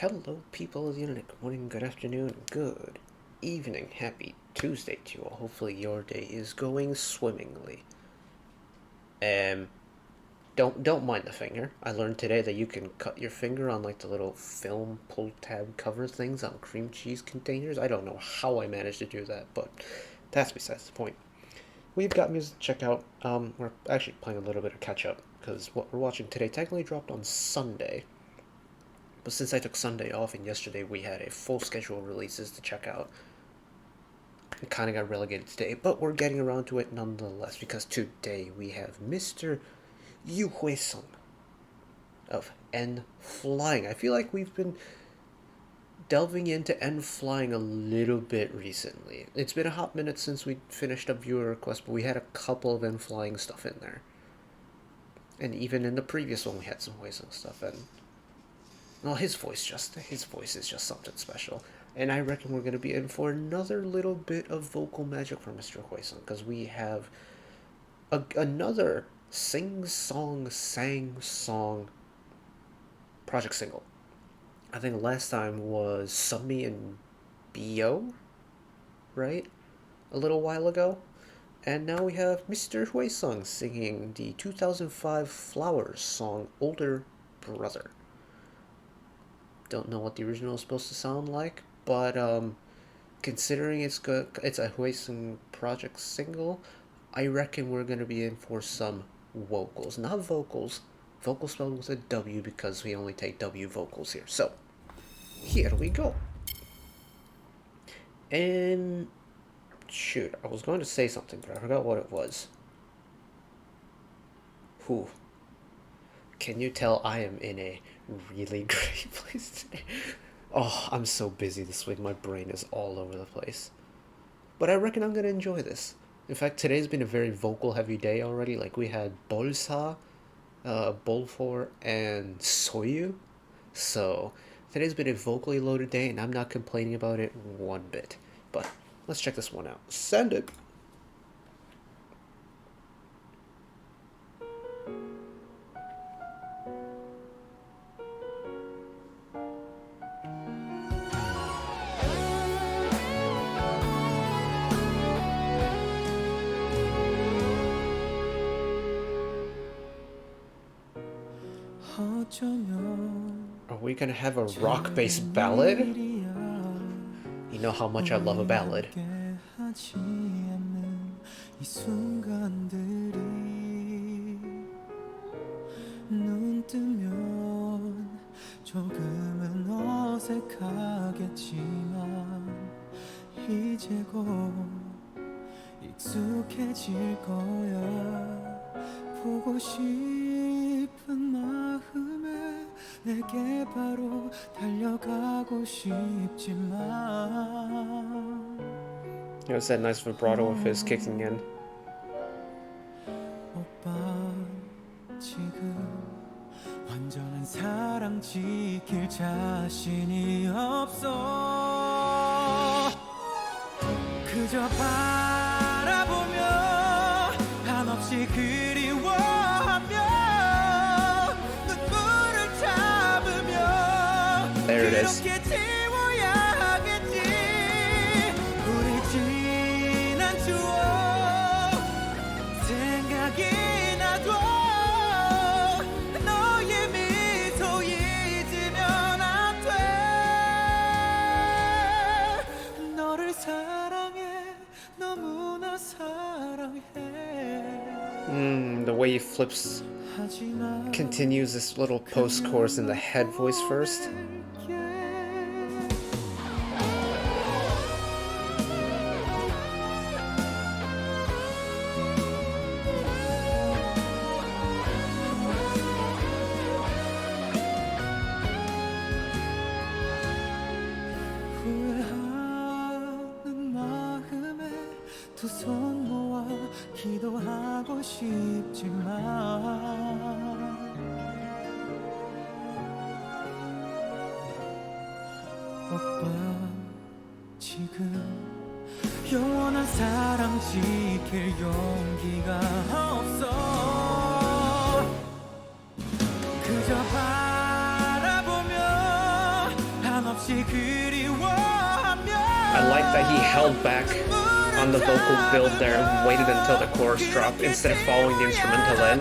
Hello, people of the internet. Good morning, good afternoon, good evening. Happy Tuesday to you all. Hopefully, your day is going swimmingly. Um, don't mind the finger. I learned today that you can cut your finger on like the little film pull tab cover things on cream cheese containers. I don't know how I managed to do that, but that's besides the point. We've got music to check out. We're actually playing a little bit of catch up because what we're watching today technically dropped on Sunday. But since I took Sunday off and yesterday we had a full schedule of releases to check out, it kind of got relegated today. But we're getting around to it nonetheless because today we have Mr. Yoo Hweseung of n.flying. I feel like we've been delving into n.flying a little bit recently. It's been a hot minute since we finished up viewer requests, but we had a couple of n.flying stuff in there. And even in the previous one we had some Hweseung stuff, and well, his voice is just something special. And I reckon we're gonna be in for another little bit of vocal magic from Mr. Hweseung because we have another sang song project single. I think last time was Sunmi and Be'O, right? A little while ago. And now we have Mr. Hweseung singing the 2005 Flowers song Older Brother. Don't know what the original is supposed to sound like, but considering it's a Hweseung project single, I reckon we're gonna be in for some vocals, not vocals. Vocal spelled with a W because we only take W vocals here. So here we go. And shoot, I was going to say something, but I forgot what it was. Whew. Can you tell I am in a really great place today? Oh, I'm so busy this week. My brain is all over the place. But I reckon I'm gonna enjoy this. In fact, today's been a very vocal heavy day already. Like we had Bolsa, Bolfor, and Soyu. So today's been a vocally loaded day, and I'm not complaining about it one bit. But let's check this one out. Send it. Are we gonna have a rock-based ballad? You know how much I love a ballad. 익숙해질 거야 보고 싶은 마음에 내게 바로 달려가고 싶지만 There's that nice vibrato of his kicking in. 오빠 지금 완전한 사랑 지킬 자신이 없어 그저 바라보며 한없이 그리워하며 눈물을 참으며 There it is. 그렇게 지워야 하겠지 우리 지난 추억 생각이 나도 너의 미소 잊으면 안 돼 너를 사랑해 너무나 사랑해 The way he flips, continues this little post-chorus in the head voice first. 후회하는 마음에 두 손 모아 기도하고 싶지만 오빠 지금 영원한 사랑 지킬 용기가 없어 그저 바라보며 I like that he held back on the vocal build there and waited until the chorus dropped instead of following the instrumental in.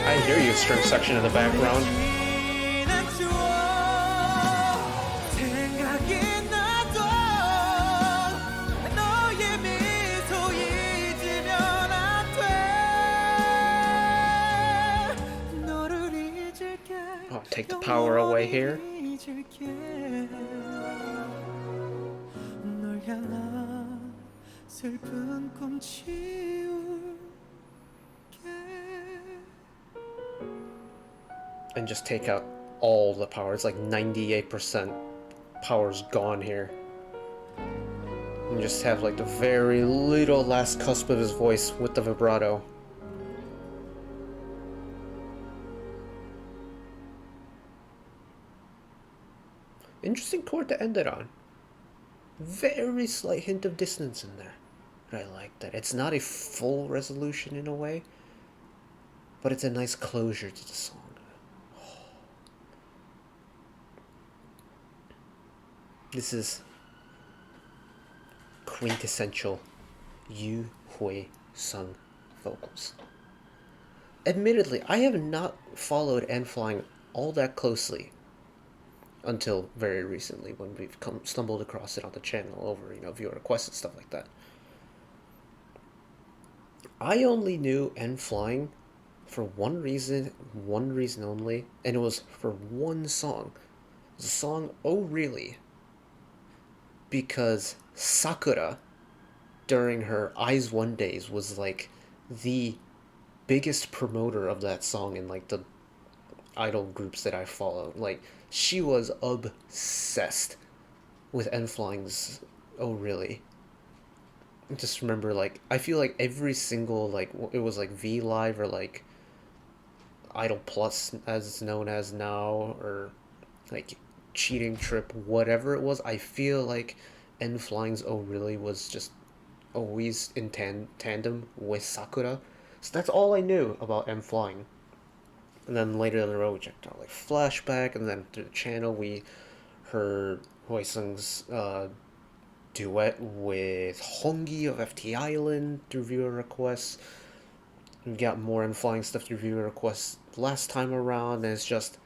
I hear you, string section in the background. Oh, take the power away here. And just take out all the power. It's like 98% power's gone here. And just have like the very little last cusp of his voice with the vibrato. Interesting chord to end it on. Very slight hint of dissonance in there. But I like that. It's not a full resolution in a way, but it's a nice closure to the song. This is quintessential Yoo Hweseung vocals. Admittedly, I have not followed n.flying all that closely until very recently when we've stumbled across it on the channel over, viewer requests and stuff like that. I only knew n.flying for one reason only, and it was for one song. The song "Oh Really," because Sakura, during her Eyes One days, was like the biggest promoter of that song in like the idol groups that I followed. Like, she was obsessed with n.flying's "Oh Really." I just remember, like, I feel like every single, like, it was like V Live or like Idol Plus as it's known as now, or like Cheating Trip, whatever it was, I feel like n.flying's "Oh Really" was just always in tandem with Sakura. So that's all I knew about n.flying. And then later in the road, we checked out like Flashback, and then through the channel, we heard Hweseung's duet with Hongi of FT Island through viewer requests. We got more n.flying stuff through viewer requests last time around, and it's just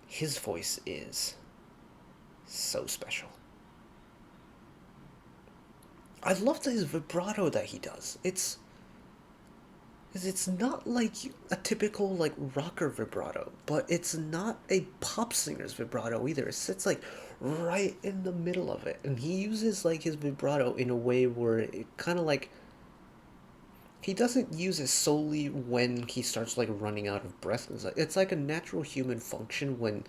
his voice is so special. I love his vibrato that he does. It's not like a typical like rocker vibrato, but it's not a pop singer's vibrato either. It sits like right in the middle of it, and he uses like his vibrato in a way where it kind of like, he doesn't use it solely when he starts like running out of breath. It's like a natural human function when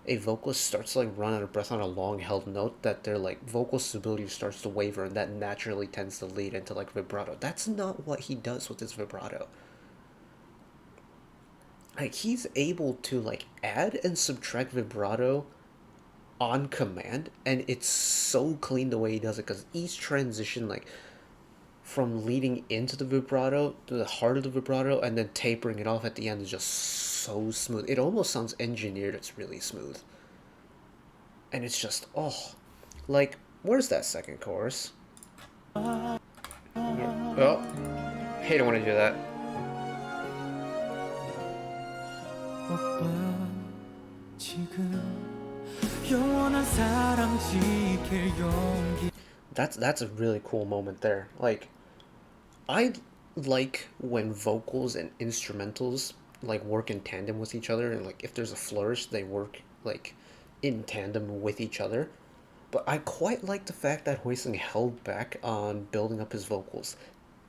a vocalist starts to like run out of breath on a long held note, that their like vocal stability starts to waver, and that naturally tends to lead into like vibrato. That's not what he does with his vibrato. Like, he's able to like add and subtract vibrato on command, and it's so clean the way he does it, because each transition, like from leading into the vibrato to the heart of the vibrato and then tapering it off at the end, is just so smooth. It almost sounds engineered. It's really smooth. And it's just, oh, like, where's that second chorus? Oh, hate it when I do that. That's a really cool moment there. Like, I like when vocals and instrumentals like work in tandem with each other, and like if there's a flourish, they work like in tandem with each other. But I quite like the fact that Hweseung held back on building up his vocals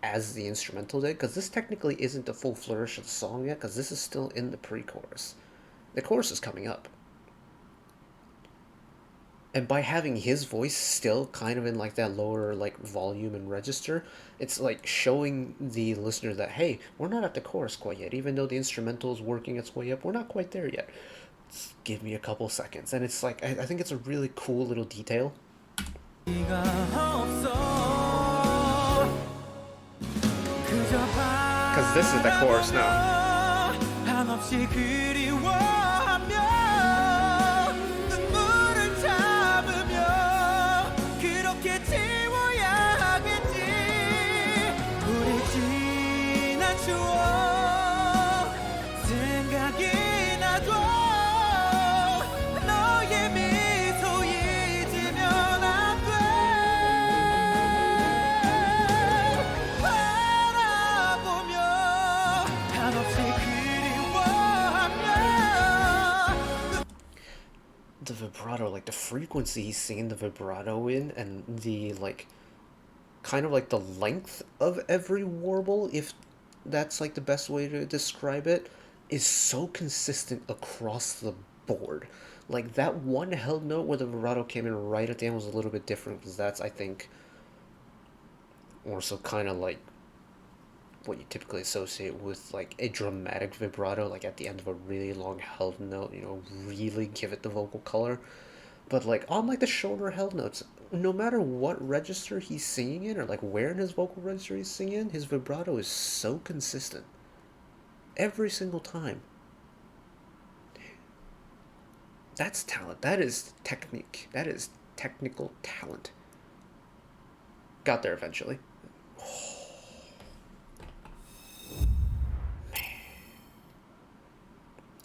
as the instrumental did, because this technically isn't the full flourish of the song yet, because this is still in the pre-chorus. The chorus is coming up. And by having his voice still kind of in like that lower like volume and register, it's like showing the listener that hey, we're not at the chorus quite yet. Even though the instrumental is working its way up, we're not quite there yet. Just give me a couple seconds. And it's like I think it's a really cool little detail. Because this is the chorus now. 한없이 그리워하며 눈물을 참으며 그렇게 지워야겠지 우리 지난 추억 생각이 나도 너의 미소 잊으면 안 돼 바라보며 한없이 the vibrato, like the frequency he's singing the vibrato in, and the like kind of like the length of every warble, if that's like the best way to describe it, is so consistent across the board. Like that one held note where the vibrato came in right at the end was a little bit different because that's I think more so kind of like what you typically associate with like a dramatic vibrato, like at the end of a really long held note, really give it the vocal color. But like on like the shoulder held notes, no matter what register he's singing in or like where in his vocal register he's singing, his vibrato is so consistent every single time. That's talent. That is technique. That is technical talent. Got there eventually.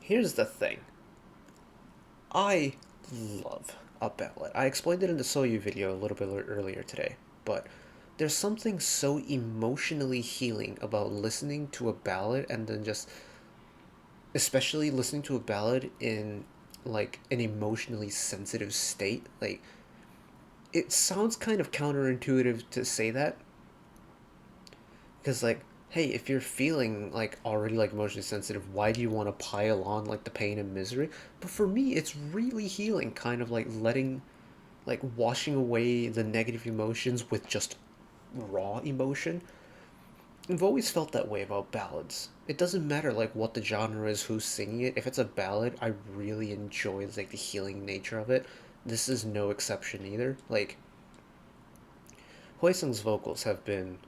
Here's the thing. I love a ballad. I explained it in the Soyu video a little bit earlier today, but there's something so emotionally healing about listening to a ballad and then just especially listening to a ballad in like an emotionally sensitive state. Like it sounds kind of counterintuitive to say that because like hey, if you're feeling like already like emotionally sensitive, why do you want to pile on like the pain and misery? But for me it's really healing, kind of like letting like washing away the negative emotions with just raw emotion. I've always felt that way about ballads. It doesn't matter like what the genre is, who's singing it. If it's a ballad, I really enjoy like the healing nature of it. This is no exception either. Like Hweseung's vocals have been,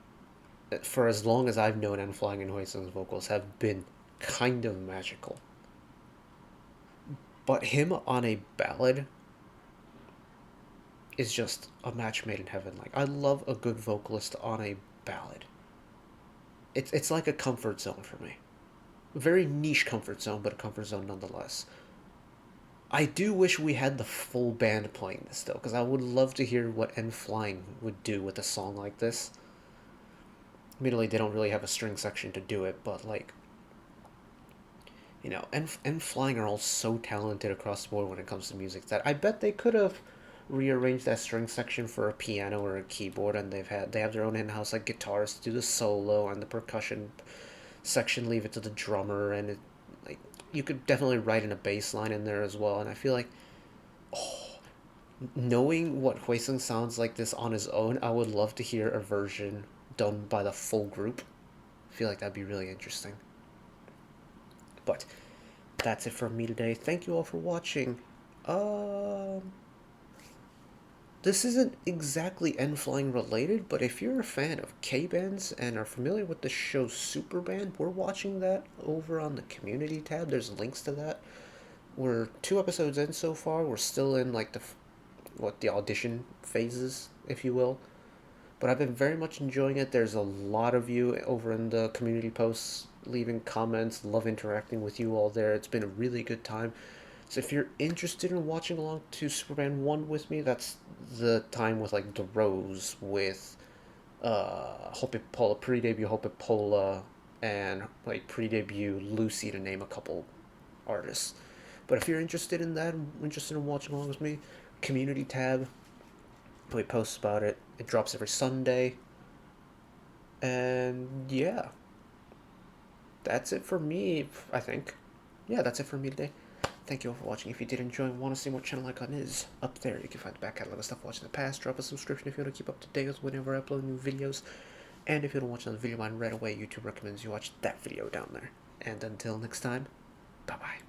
for as long as I've known n.flying and Hweseung's vocals have been kind of magical. But him on a ballad is just a match made in heaven. Like I love a good vocalist on a ballad. It's like a comfort zone for me. A very niche comfort zone, but a comfort zone nonetheless. I do wish we had the full band playing this though, because I would love to hear what n.flying would do with a song like this. Admittedly, they don't really have a string section to do it, but like, n.flying are all so talented across the board when it comes to music that I bet they could have rearranged that string section for a piano or a keyboard, and they have their own in-house like guitarists to do the solo and the percussion section leave it to the drummer, and like you could definitely write in a bass line in there as well. And I feel like knowing what Hweseung sounds like this on his own, I would love to hear a version done by the full group. I feel like that'd be really interesting. But that's it for me today. Thank you all for watching. This isn't exactly n.flying related, but if you're a fan of K-bands and are familiar with the show Superband, we're watching that over on the community tab. There's links to that. We're 2 episodes in so far. We're still in like the audition phases, if you will. But I've been very much enjoying it. There's a lot of you over in the community posts leaving comments. Love interacting with you all there. It's been a really good time. So if you're interested in watching along to Superman 1 with me, that's the time with like the Rose with Hope Pola, pre-debut Hope Pola, and like pre-debut Lucy, to name a couple artists. But if you're interested in that, interested in watching along with me, community tab, we post about it. It drops every Sunday. And yeah, that's it for me, I think. Yeah, that's it for me today. thank you all for watching. If you did enjoy and want to see what channel icon is, up there you can find the back catalog of stuff watched in the past. Drop a subscription if you want to keep up to date with whenever I upload new videos. And if you don't watch another video of mine right away, YouTube recommends you watch that video down there. And until next time, bye bye.